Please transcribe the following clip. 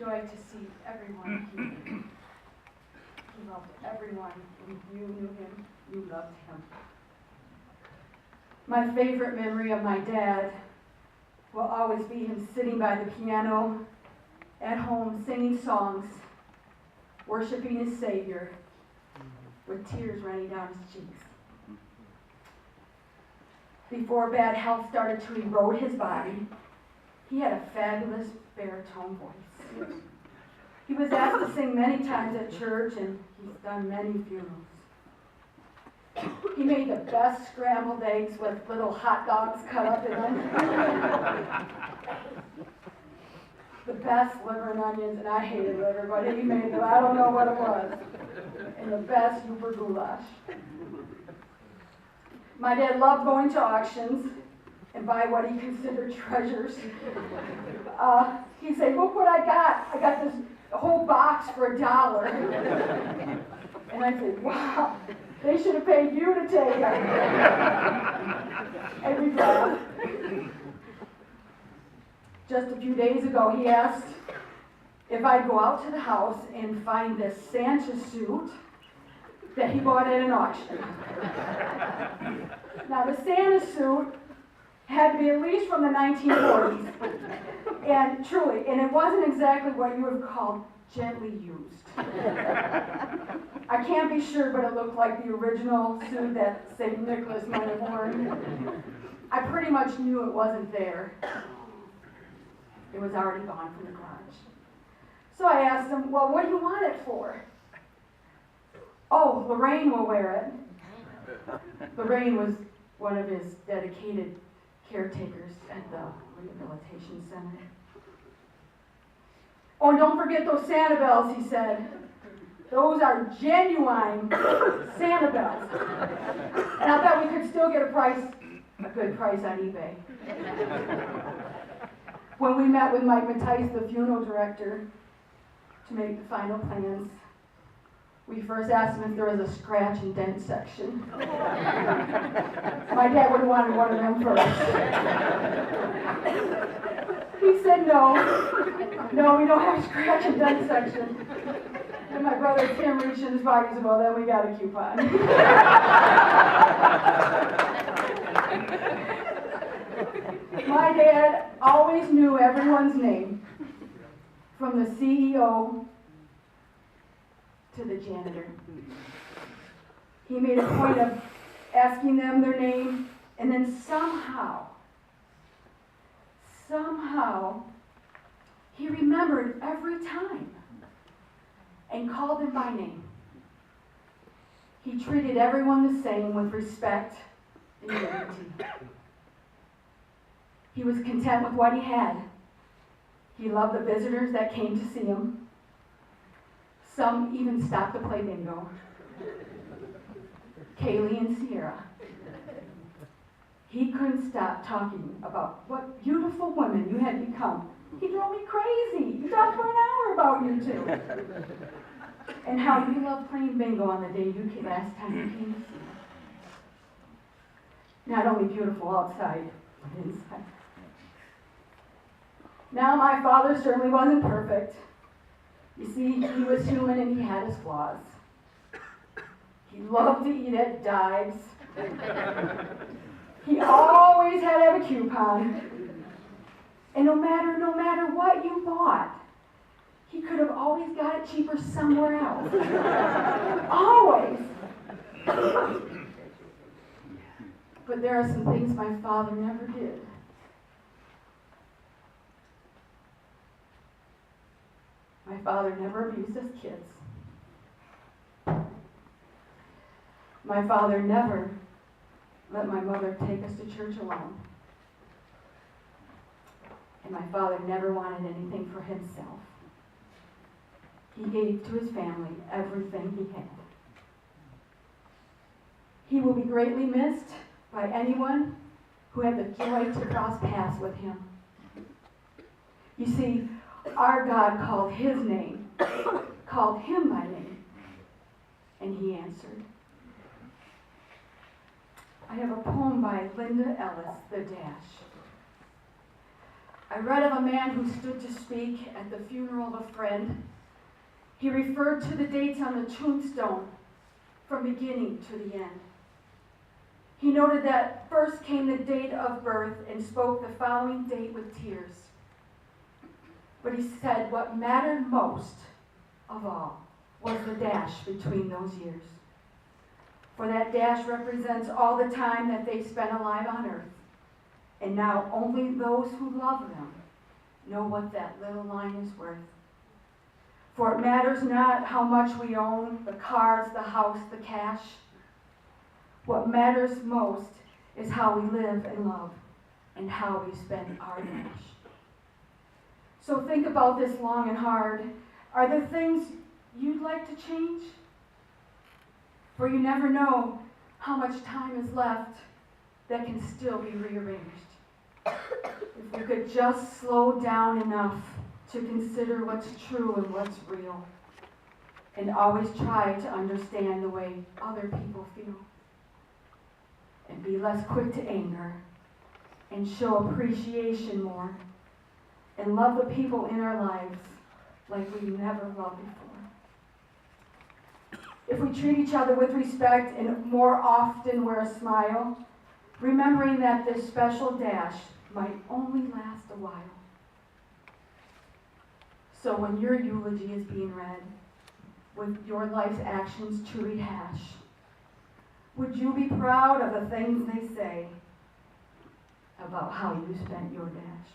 joy to see everyone here. He loved everyone. When you knew him, you loved him. My favorite memory of my dad will always be him sitting by the piano at home singing songs, worshiping his Savior with tears running down his cheeks. Before bad health started to erode his body, he had a fabulous baritone voice. He was asked to sing many times at church, and he's done many funerals. He made the best scrambled eggs with little hot dogs cut up in them. The best liver and onions, and I hated liver, but he made them. I don't know what it was. And the best super goulash. My dad loved going to auctions and buy what he considered treasures. He'd say, "Look what I got. I got this whole box for $1. And I'd say, "Wow, they should have paid you to take it." And we'd laugh. Just a few days ago, he asked if I'd go out to the house and find this Santa suit that he bought at an auction. Now, the Santa suit had to be at least from the 1940s. And truly, and it wasn't exactly what you would call gently used. I can't be sure, but it looked like the original suit that St. Nicholas might have worn. I pretty much knew it wasn't there. It was already gone from the garage. So I asked him, "Well, what do you want it for?" "Oh, Lorraine will wear it." Lorraine was one of his dedicated caretakers at the rehabilitation center. "Oh, and don't forget those Santa bells," he said. "Those are genuine Santa bells." And I thought we could still get a good price on eBay. When we met with Mike Mattice, the funeral director, to make the final plans, we first asked him if there was a scratch and dent section. My dad would have wanted one of them first. He said, no, we don't have a scratch and dent section. And my brother Tim reached in his pocket and said, "Well, then we got a coupon." My dad always knew everyone's name, from the CEO to the janitor. He made a point of asking them their name, and then somehow, he remembered every time and called them by name. He treated everyone the same with respect and dignity. He was content with what he had. He loved the visitors that came to see him. Some even stopped to play bingo. Kaylee and Sierra. He couldn't stop talking about what beautiful women you had become. He drove me crazy. He talked for an hour about you two. And how you loved playing bingo on the day last time you came to see him. Not only beautiful outside, but inside. Now, my father certainly wasn't perfect. You see, he was human and he had his flaws. He loved to eat at dives. He always had to have a coupon. And no matter what you bought, he could have always got it cheaper somewhere else. Always. But there are some things my father never did. My father never abused us kids. My father never let my mother take us to church alone. And my father never wanted anything for himself. He gave to his family everything he had. He will be greatly missed by anyone who had the joy to cross paths with him. You see, our God called his name, called him by name, and he answered. I have a poem by Linda Ellis, The Dash. I read of a man who stood to speak at the funeral of a friend. He referred to the dates on the tombstone from beginning to the end. He noted that first came the date of birth and spoke the following date with tears. But he said what mattered most of all was the dash between those years. For that dash represents all the time that they spent alive on earth. And now only those who love them know what that little line is worth. For it matters not how much we own, the cars, the house, the cash. What matters most is how we live and love and how we spend our dash. So think about this long and hard. Are there things you'd like to change? For you never know how much time is left that can still be rearranged. If you could just slow down enough to consider what's true and what's real, and always try to understand the way other people feel, and be less quick to anger, and show appreciation more, and love the people in our lives like we never loved before. If we treat each other with respect and more often wear a smile, remembering that this special dash might only last a while. So when your eulogy is being read, with your life's actions to rehash, would you be proud of the things they say about how you spent your dash?